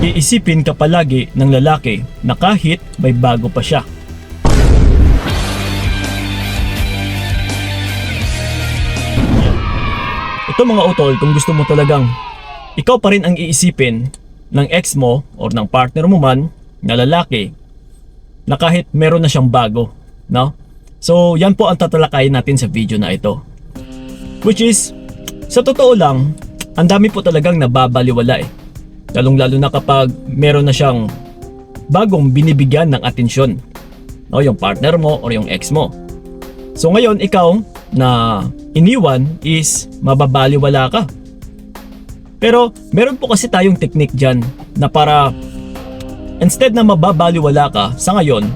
iisipin ka palagi ng lalaki na kahit may bago pa siya. Ito mga utol, kung gusto mo talagang ikaw pa rin ang iisipin ng ex mo or ng partner mo man na lalaki na kahit meron na siyang bago, no? So yan po ang tatalakayin natin sa video na ito. Which is, sa totoo lang, ang dami po talagang nababaliwala eh. Lalong-lalo na kapag meron na siyang bagong binibigyan ng atensyon, no, yung partner mo or yung ex mo. So ngayon ikaw na iniwan is mababaliwala ka. Pero meron po kasi tayong technique dyan na para instead na mababaliwala ka sa ngayon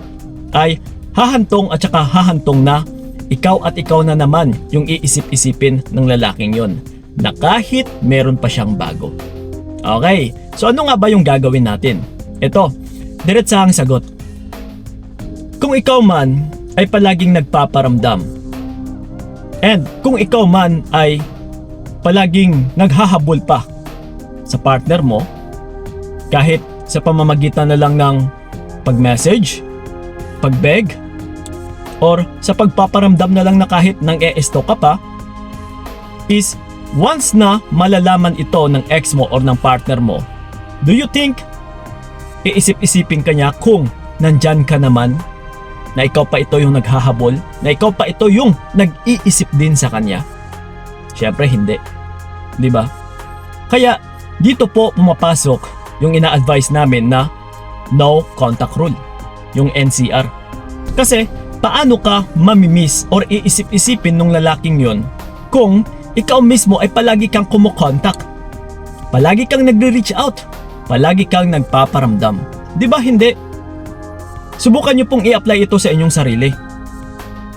ay hahantong at saka hahantong na ikaw at ikaw na naman yung iisip-isipin ng lalaking yon na kahit meron pa siyang bago. Okay, so ano nga ba yung gagawin natin? Ito, diretsahang sagot. Kung ikaw man ay palaging nagpaparamdam and kung ikaw man ay palaging naghahabol pa sa partner mo kahit sa pamamagitan na lang ng pag-message, pag-beg, or sa pagpaparamdam na lang na kahit nang e-esto ka pa, is once na malalaman ito ng ex mo or ng partner mo, do you think iisip-isipin ka niya kung nandyan ka naman, na ikaw pa ito yung naghahabol, na ikaw pa ito yung nag-iisip din sa kanya? Syempre hindi, di ba? Kaya dito po pumapasok yung ina-advise namin na no contact rule, yung NCR. Kasi paano ka mamimiss or iisip-isipin ng lalaking yon kung ikaw mismo ay palagi kang kumokontak, palagi kang nagre-reach out, palagi kang nagpaparamdam? Di ba hindi? Subukan nyo pong i-apply ito sa inyong sarili.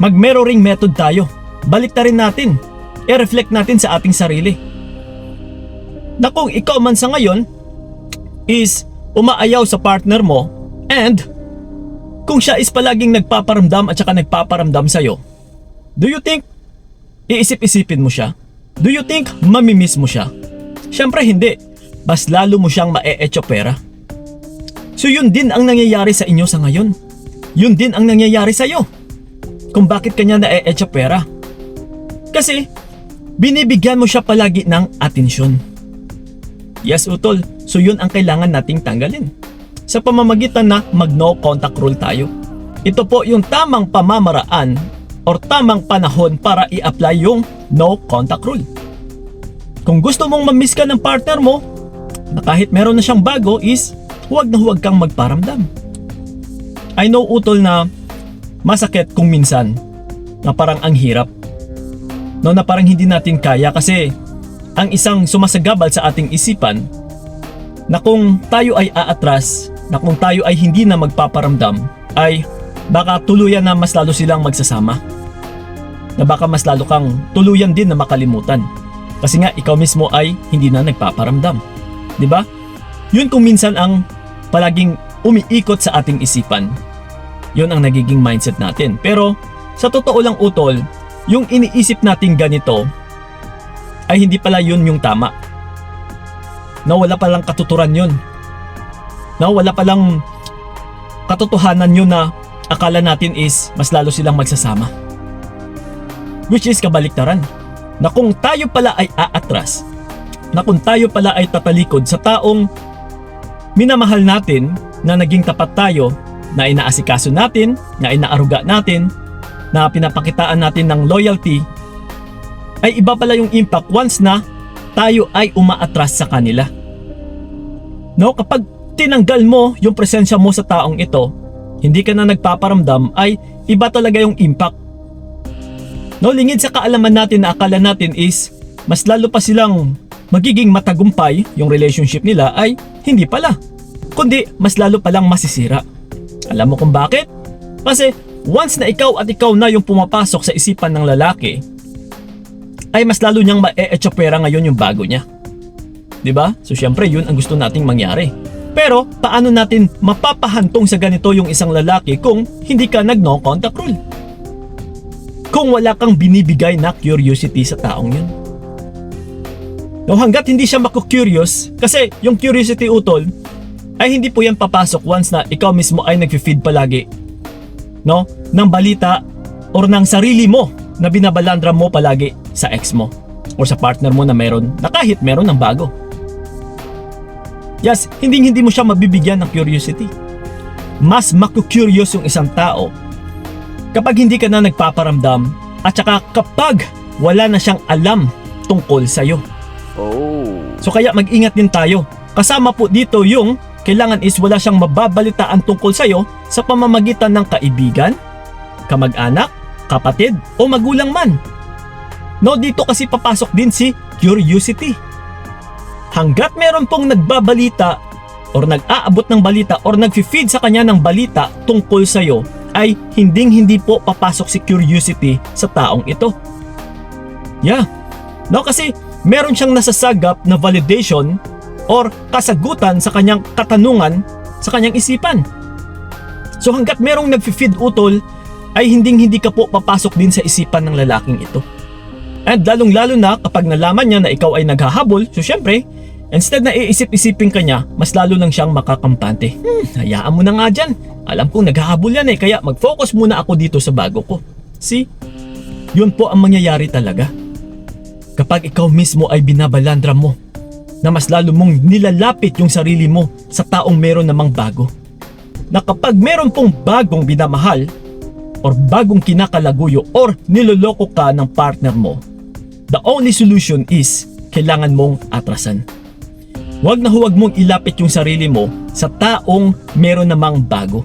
Mag-mirroring method tayo. Baliktarin natin, i-reflect natin sa ating sarili na kung ikaw man sa ngayon is umaayaw sa partner mo and kung siya is palaging nagpaparamdam at saka nagpaparamdam sa'yo, do you think iisip-isipin mo siya? Do you think mamimiss mo siya? Syempre hindi. Mas lalo mo siyang mae-echopera. So yun din ang nangyayari sa inyo sa ngayon. Yun din ang nangyayari sa'yo kung bakit kanya na-echopera. Kasi binibigyan mo siya palagi ng atensyon. Yes utol, so yun ang kailangan nating tanggalin sa pamamagitan na mag-no contact rule tayo. Ito po yung tamang pamamaraan or tamang panahon para i-apply yung no contact rule. Kung gusto mong ma-miss ka ng partner mo na kahit meron na siyang bago is huwag na huwag kang magparamdam. I know utol na masakit kung minsan na parang ang hirap, no, na parang hindi natin kaya kasi ang isang sumasagabal sa ating isipan na kung tayo ay aatras, na kung tayo ay hindi na magpaparamdam, ay baka tuluyan na mas lalo silang magsasama, na baka mas lalo kang tuluyan din na makalimutan kasi nga ikaw mismo ay hindi na nagpaparamdam. Di ba? Yun kung minsan ang palaging umiikot sa ating isipan. Yun ang nagiging mindset natin. Pero sa totoo lang utol, yung iniisip natin ganito ay hindi pala yun yung tama. Na wala palang katuturan yun. Na wala palang katotohanan yun na akala natin is mas lalo silang magsasama. Which is kabaliktaran. Na kung tayo pala ay aatras, na kung tayo pala ay tatalikod sa taong minamahal natin, na naging tapat tayo, na inaasikaso natin, na inaaruga natin, na pinapakitaan natin ng loyalty, ay iba pala yung impact once na tayo ay umaatras sa kanila. No, kapag tinanggal mo yung presensya mo sa taong ito, hindi ka na nagpaparamdam, ay iba talaga yung impact. No, lingid sa kaalaman natin na akala natin is mas lalo pa silang magiging matagumpay yung relationship nila, ay hindi pala, kundi mas lalo palang masisira. Alam mo kung bakit? Kasi once na ikaw at ikaw na yung pumapasok sa isipan ng lalaki, ay mas lalo niyang ma-echopera ngayon yung bago niya. Diba? So syempre yun ang gusto nating mangyari. Pero paano natin mapapahantong sa ganito yung isang lalaki kung hindi ka nag-no contact rule? Kung wala kang binibigay na curiosity sa taong yun. No, hanggat hindi siya mako-curious, kasi yung curiosity utol, ay hindi po yan papasok once na ikaw mismo ay nag-feed palagi, no, ng balita or ng sarili mo na binabalandra mo palagi sa ex mo or sa partner mo na kahit meron ng bago. Yes, hindi mo siya mabibigyan ng curiosity. Mas maku-curious yung isang tao kapag hindi ka na nagpaparamdam at saka kapag wala na siyang alam tungkol sa'yo. So kaya mag-ingat din tayo. Kasama po dito yung kailangan is wala siyang mababalitaan tungkol sa'yo sa pamamagitan ng kaibigan, kamag-anak, kapatid o magulang man. No, dito kasi papasok din si curiosity. Hanggat meron pong nagbabalita or nag-aabot ng balita or nag-feed sa kanya ng balita tungkol sa'yo, ay hindi po papasok si curiosity sa taong ito. Yeah. No, kasi meron siyang nasasagap na validation or kasagutan sa kanyang katanungan sa kanyang isipan. So hanggat merong nag-feed utol, ay hindi ka po papasok din sa isipan ng lalaking ito. And lalong-lalo na kapag nalaman niya na ikaw ay naghahabol, so syempre, instead na iisip-isipin ka niya, mas lalo lang siyang makakampante. Hayaan mo na nga dyan. Alam kong naghahabol yan kaya mag-focus muna ako dito sa bago ko. See? Yun po ang mangyayari talaga. Kapag ikaw mismo ay binabalandra mo, na mas lalo mong nilalapit yung sarili mo sa taong meron namang bago. Na kapag meron pong bagong binamahal, or bagong kinakalaguyo, or niloloko ka ng partner mo, the only solution is kailangan mong atrasan. Huwag na huwag mong ilapit yung sarili mo sa taong meron namang bago.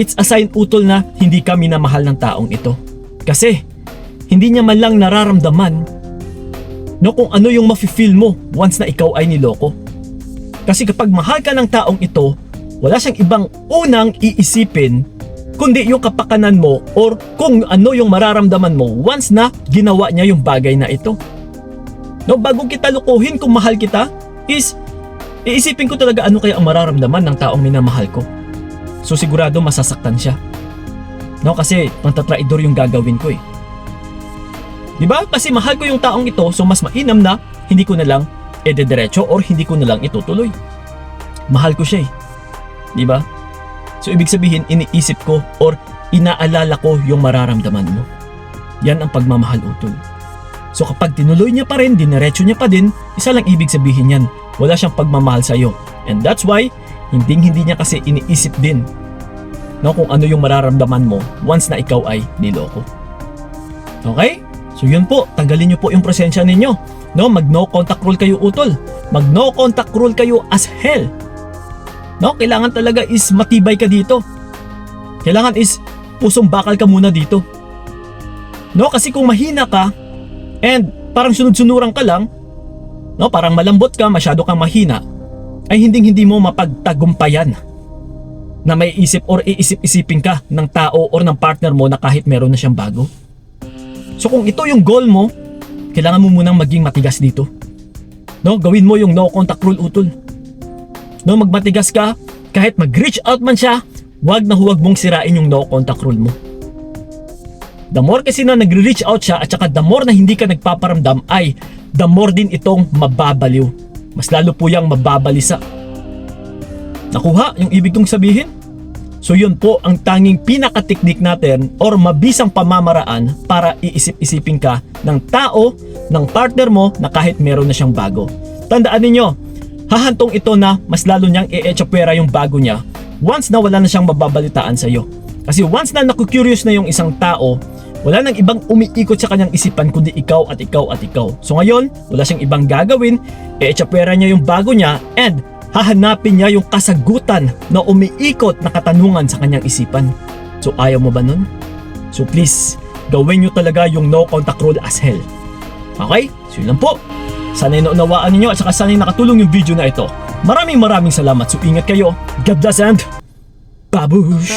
It's a sign utol na hindi ka minamahal ng taong ito. Kasi hindi niya man lang nararamdaman no kung ano yung mafe-feel mo once na ikaw ay niloko. Kasi kapag mahal ka ng taong ito, wala siyang ibang unang iisipin kundi yung kapakanan mo or kung ano yung mararamdaman mo once na ginawa niya yung bagay na ito. No, bago kita lukuhin kung mahal kita, is iisipin ko talaga ano kaya ang mararamdaman ng taong minamahal ko. So sigurado masasaktan siya. No, kasi pantatraidor yung gagawin ko eh. Diba? Kasi mahal ko yung taong ito, so mas mainam na hindi ko na lang edediretso or hindi ko na lang itutuloy. Mahal ko siya eh. Diba? So ibig sabihin, iniisip ko or inaalala ko yung mararamdaman mo. Yan ang pagmamahal utol. So kapag tinuloy niya pa rin, dinerecho niya pa din, isa lang ibig sabihin yan, wala siyang pagmamahal sa'yo. And that's why, hindi niya kasi iniisip din no, kung ano yung mararamdaman mo once na ikaw ay niloko. Okay? So yun po, tanggalin niyo po yung presensya ninyo. No, mag no contact rule kayo utol. Mag no contact rule kayo as hell. No, kailangan talaga is matibay ka dito. Kailangan is pusong bakal ka muna dito. No, kasi kung mahina ka and parang sunod-sunuran ka lang, no, parang malambot ka, masyado kang mahina, ay hindi mo mapagtagumpayan na may isip or iisip-isipin ka ng tao or ng partner mo na kahit meron na siyang bago. So kung ito yung goal mo, kailangan mo munang maging matigas dito. No, gawin mo yung no contact rule utol. No, magmatigas ka, kahit mag-reach out man siya, huwag mong sirain yung no contact rule mo. The more kasi na nagre-reach out siya at saka the more na hindi ka nagpaparamdam ay the more din itong mababaliw. Mas lalo po yang mababalisa. Nakuha yung ibig kong sabihin? So yun po ang tanging pinaka-teknik natin or mabisang pamamaraan para iisip-isipin ka ng tao, ng partner mo na kahit meron na siyang bago. Tandaan ninyo, hahantong ito na mas lalo niyang i-echapwera yung bago niya once na wala na siyang mababalitaan sa'yo. Kasi once na naku-curious na yung isang tao, wala nang ibang umiikot sa kanyang isipan kundi ikaw at ikaw at ikaw. So ngayon, wala siyang ibang gagawin, i-echapwera niya yung bago niya and hahanapin niya yung kasagutan na umiikot na katanungan sa kanyang isipan. So ayaw mo ba nun? So please, gawin nyo talaga yung no contact rule as hell. Okay? So yun lang po. Sana'y naunawaan ninyo at saka sana'y nakatulong yung video na ito. Maraming salamat. So ingat kayo. God bless and babush!